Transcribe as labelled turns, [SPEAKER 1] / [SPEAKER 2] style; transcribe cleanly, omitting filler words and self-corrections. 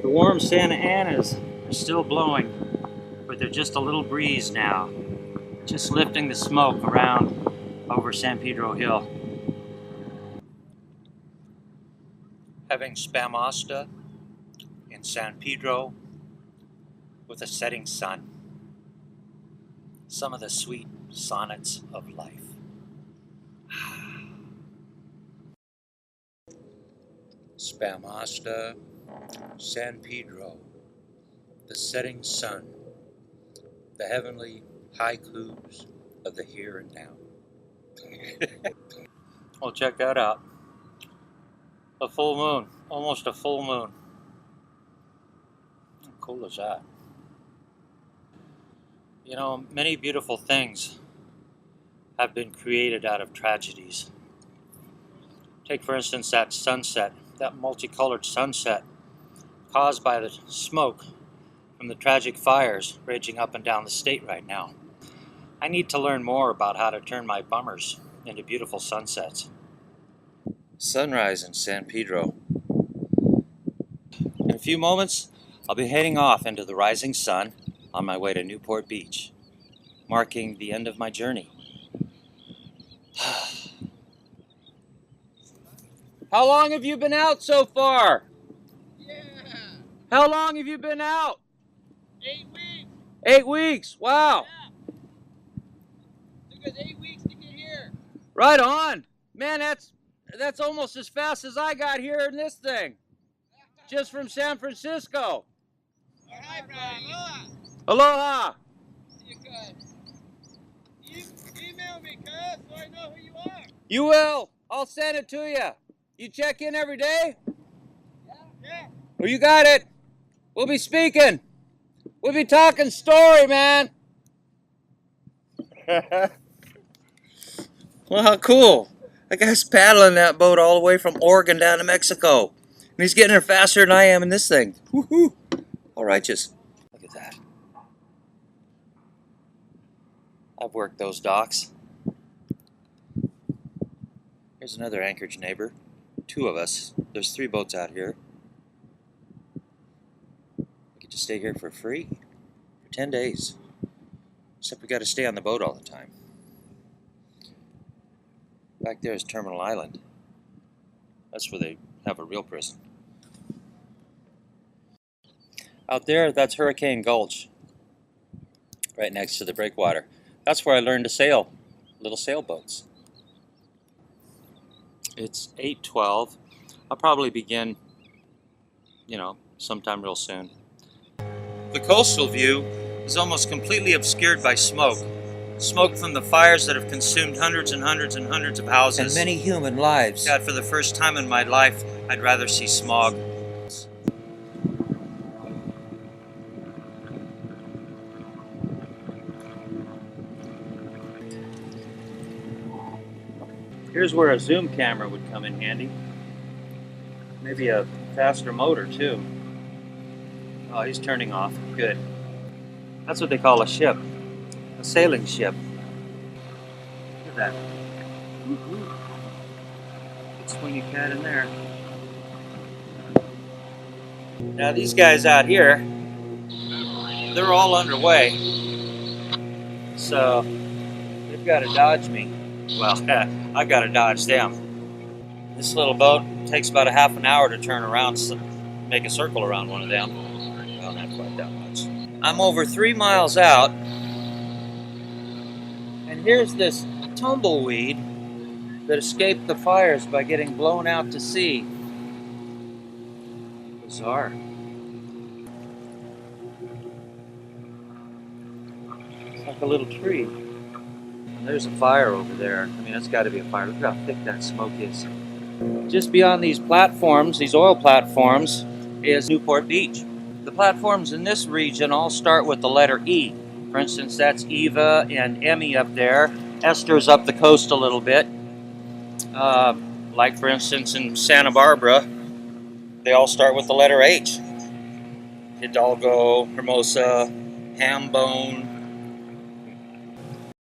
[SPEAKER 1] The warm Santa Anas are still blowing, but they're just a little breeze now, just lifting the smoke around over San Pedro Hill. Having spamasta in San Pedro with a setting sun. Some of the sweet sonnets of life. Spamasta, San Pedro, the setting sun, the heavenly haikus of the here and now. Well, check that out. A full moon, almost a full moon. How cool is that? You know, many beautiful things have been created out of tragedies. Take, for instance, that sunset, that multicolored sunset caused by the smoke from the tragic fires raging up and down the state right now. I need to learn more about how to turn my bummers into beautiful sunsets. Sunrise in San Pedro. In a few moments, I'll be heading off into the rising sun on my way to Newport Beach, marking the end of my journey. How long have you been out so far?
[SPEAKER 2] Yeah.
[SPEAKER 1] How long have you been out?
[SPEAKER 2] 8 weeks.
[SPEAKER 1] 8 weeks. Wow.
[SPEAKER 2] Yeah. Took us 8 weeks to get here.
[SPEAKER 1] Right on. Man, that's almost as fast as I got here in this thing. Just from San Francisco.
[SPEAKER 2] All right, Aloha.
[SPEAKER 1] Aloha.
[SPEAKER 2] See you guys. Email me, cuz, so I know who you are.
[SPEAKER 1] You will. I'll send it to you. You check in every day?
[SPEAKER 2] Yeah.
[SPEAKER 1] Well, you got it. We'll be speaking. We'll be talking story, man. Well, how cool. That guy's paddling that boat all the way from Oregon down to Mexico. And he's getting there faster than I am in this thing. Woohoo! All righteous. Look at that. I've worked those docks. Here's another anchorage neighbor. 2 of us. There's 3 boats out here. We get to stay here for free for 10 days. Except we got to stay on the boat all the time. Back there is Terminal Island. That's where they have a real prison. Out there, that's Hurricane Gulch, right next to the breakwater. That's where I learned to sail, little sailboats. It's 8:12. I'll probably begin, sometime real soon. The coastal view is almost completely obscured by smoke. Smoke from the fires that have consumed hundreds and hundreds and hundreds of houses.
[SPEAKER 3] And many human lives.
[SPEAKER 1] God, for the first time in my life, I'd rather see smog. Here's where a zoom camera would come in handy. Maybe a faster motor, too. Oh, he's turning off. Good. That's what they call a ship. A sailing ship. Look at that. Woo-hoo. Good swingy cat in there. Now these guys out here, they're all underway. So they've got to dodge me. Well, I've got to dodge them. This little boat takes about a half an hour to turn around, make a circle around one of them. Well, not quite that much. I'm over 3 miles out, and here's this tumbleweed that escaped the fires by getting blown out to sea. Bizarre. It's like a little tree. And there's a fire over there. I mean, that's got to be a fire. Look how thick that smoke is. Just beyond these platforms, these oil platforms, is Newport Beach. The platforms in this region all start with the letter E. For instance, that's Eva and Emmy up there. Esther's up the coast a little bit. Like, for instance, in Santa Barbara, they all start with the letter H. Hidalgo, Hermosa, Hambone,